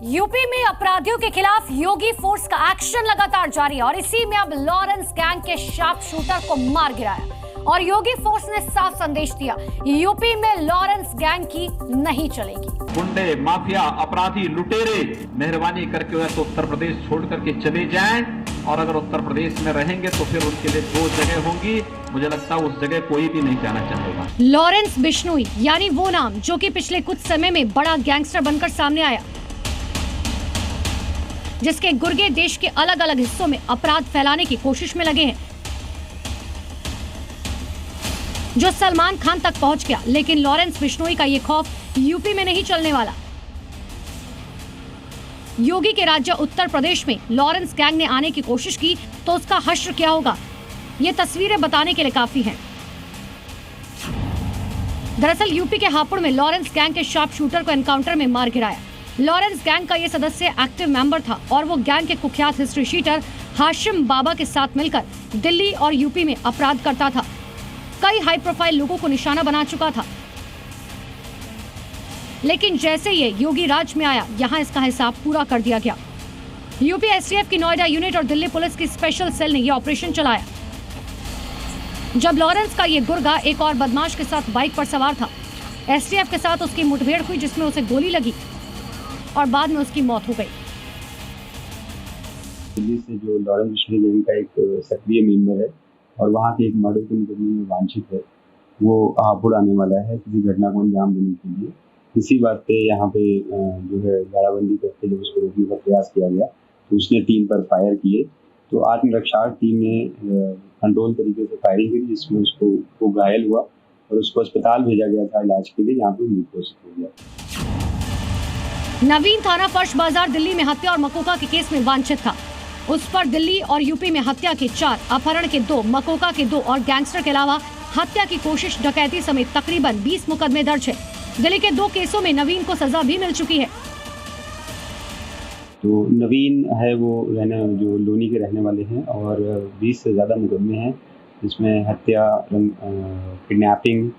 UP में अपराधियों के खिलाफ योगी फोर्स का एक्शन लगातार जारी है और इसी में अब लॉरेंस गैंग के शार्प शूटर को मार गिराया और योगी फोर्स ने साफ संदेश दिया, यूपी में लॉरेंस गैंग की नहीं चलेगी। गुंडे, माफिया, अपराधी, लुटेरे मेहरबानी करके वह तो उत्तर प्रदेश छोड़ करके चले जाएं और अगर उत्तर प्रदेश में रहेंगे तो फिर उनके लिए दो जगह होंगी। मुझे लगता है उस जगह कोई भी नहीं जाना चाहेगा। लॉरेंस बिश्नोई यानी वो नाम जो कि पिछले कुछ समय में बड़ा गैंगस्टर बनकर सामने आया, जिसके गुर्गे देश के अलग अलग हिस्सों में अपराध फैलाने की कोशिश में लगे हैं, जो सलमान खान तक पहुंच गया। लेकिन लॉरेंस बिश्नोई का ये खौफ यूपी में नहीं चलने वाला। योगी के राज्य उत्तर प्रदेश में लॉरेंस गैंग ने आने की कोशिश की तो उसका हश्र क्या होगा, ये तस्वीरें बताने के लिए काफी हैं। दरअसल यूपी के हापुड़ में लॉरेंस गैंग के शार्प शूटर को एनकाउंटर में मार गिराया। लॉरेंस गैंग का ये सदस्य एक्टिव मेंबर था और वो गैंग के कुख्यात हिस्ट्री शीटर हाशिम बाबा के साथ मिलकर दिल्ली और यूपी में अपराध करता था। कई हाई प्रोफाइल लोगों को निशाना बना चुका था। लेकिन जैसे ये योगी राज में आया, यहाँ इसका हिसाब पूरा कर दिया गया। यूपी एसटीएफ की नोएडा यूनिट और दिल्ली पुलिस की स्पेशल सेल ने यह ऑपरेशन चलाया। जब लॉरेंस का ये गुर्गा एक और बदमाश के साथ बाइक पर सवार था, एसटीएफ के साथ उसकी मुठभेड़ हुई जिसमें उसे गोली लगी और बाद में उसकी मौत हो गई। दिल्ली से जो लॉरेंस बिश्नोई गैंग का एक सक्रिय मेंबर है और वहाँ के एक मर्डर के मुकदमे में वांछित है, वो हापुड़ आने वाला है किसी घटना को अंजाम देने के लिए। इसी बात पे यहाँ पे जो है घेराबंदी करके जब उसको रोकने का प्रयास किया गया तो उसने टीम पर फायर किए। तो आत्मरक्षा टीम ने कंट्रोल तरीके से फायरिंग की जिसमें उसको घायल हुआ और उसको अस्पताल भेजा गया था इलाज के लिए, जहाँ पे मृत्यु हो गया। नवीन थाना फर्श बाजार दिल्ली में हत्या और मकोका के केस में वांछित था। उस पर दिल्ली और यूपी में हत्या के 4, अपहरण के 2, मकोका के 2 और गैंगस्टर के अलावा हत्या की कोशिश, डकैती समेत तकरीबन 20 मुकदमे दर्ज है। दिल्ली के 2 केसों में नवीन को सजा भी मिल चुकी है। तो नवीन है वो जो लोनी के रहने वाले हैं और 20 से ज़्यादा मुकदमे हैं, जिसमें हत्या, किडनैपिंग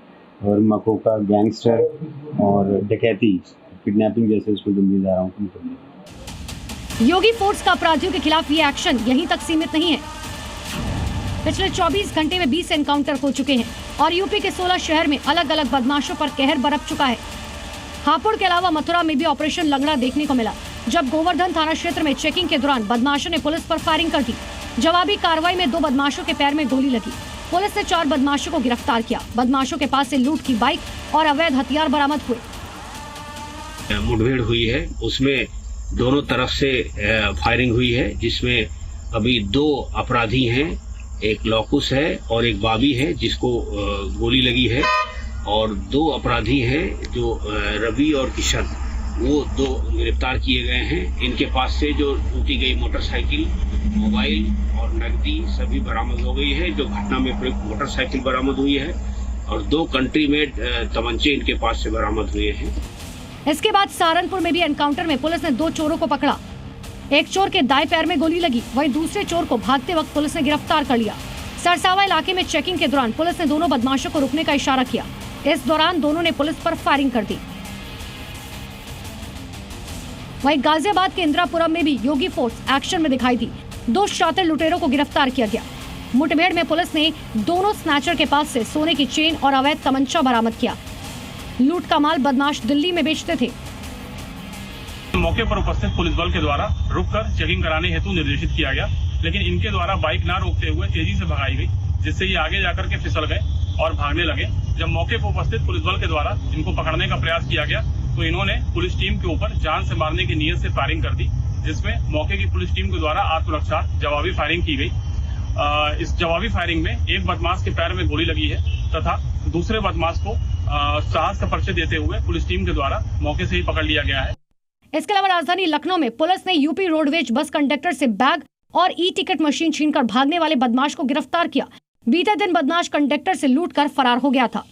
और मकोका, गैंगस्टर और डकैती, किडनैपिंग जैसे उसको गंभीर धाराओं को मुकदमे। योगी फोर्स का अपराधियों के खिलाफ ये एक्शन यहीं तक सीमित नहीं है। पिछले 24 घंटे में 20 एनकाउंटर हो चुके हैं और यूपी के 16 शहर में अलग अलग बदमाशों पर कहर बरप चुका है। हापुड़ के अलावा मथुरा में भी ऑपरेशन लंगड़ा देखने को मिला, जब गोवर्धन थाना क्षेत्र में चेकिंग के दौरान बदमाशों ने पुलिस पर फायरिंग कर दी। जवाबी कार्रवाई में 2 बदमाशों के पैर में गोली लगी। पुलिस ने 4 बदमाशों को गिरफ्तार किया। बदमाशों के पास से लूट की बाइक और अवैध हथियार बरामद हुए। मुठभेड़ हुई है, उसमें दोनों तरफ से फायरिंग हुई है, जिसमें अभी 2 अपराधी हैं, एक लॉकुस है और एक बाबी है जिसको गोली लगी है, और 2 अपराधी हैं जो रवि और किशन, वो 2 गिरफ्तार किए गए हैं। इनके पास से जो लूटी गई मोटरसाइकिल, मोबाइल और नकदी सभी बरामद हो गई है। जो घटना में प्रयुक्त मोटरसाइकिल बरामद हुई है और 2 कंट्री मेड तमंचे इनके पास से बरामद हुए हैं। इसके बाद सहारनपुर में भी एनकाउंटर में पुलिस ने 2 चोरों को पकड़ा। एक चोर के दाएं पैर में गोली लगी, वहीं दूसरे चोर को भागते वक्त पुलिस ने गिरफ्तार कर लिया। सरसावा इलाके में चेकिंग के दौरान पुलिस ने दोनों बदमाशों को रुकने का इशारा किया। इस दौरान दोनों ने पुलिस पर फायरिंग कर दी। वहीं गाजियाबाद के इंदिरापुरम में भी योगी फोर्स एक्शन में दिखाई दी। 2 शातिर लुटेरों को गिरफ्तार किया गया। मुठभेड़ में पुलिस ने दोनों स्नैचर के पास से सोने की चेन और अवैध तमंचा बरामद किया। लूट का माल बदमाश दिल्ली में बेचते थे। मौके पर उपस्थित पुलिस बल के द्वारा रुककर चेकिंग कराने हेतु निर्देशित किया गया, लेकिन इनके द्वारा बाइक ना रोकते हुए तेजी से भगाई गई, जिससे ये आगे जाकर के फिसल गए और भागने लगे। जब मौके पर उपस्थित पुलिस बल के द्वारा इनको पकड़ने का प्रयास किया गया तो इन्होंने पुलिस टीम के ऊपर जान से मारने की नीयत से फायरिंग कर दी, जिसमें मौके की पुलिस टीम के द्वारा आत्मरक्षा जवाबी फायरिंग की गई। इस जवाबी फायरिंग में एक बदमाश के पैर में गोली लगी है तथा दूसरे बदमाश को साहस का परिचय देते हुए पुलिस टीम के द्वारा मौके से ही पकड़ लिया गया है। इसके अलावा राजधानी लखनऊ में पुलिस ने यूपी रोडवेज बस कंडक्टर से बैग और ई-टिकट मशीन छीनकर भागने वाले बदमाश को गिरफ्तार किया। बीते दिन बदमाश कंडक्टर से लूटकर फरार हो गया था।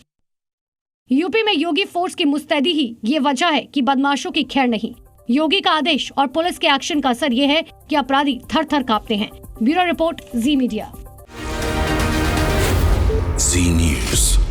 यूपी में योगी फोर्स की मुस्तैदी ही ये वजह है कि बदमाशों की खैर नहीं। योगी का आदेश और पुलिस के एक्शन का असर ये है कि अपराधी थर-थर कांपते हैं। ब्यूरो रिपोर्ट, जी मीडिया। जी न्यूज़।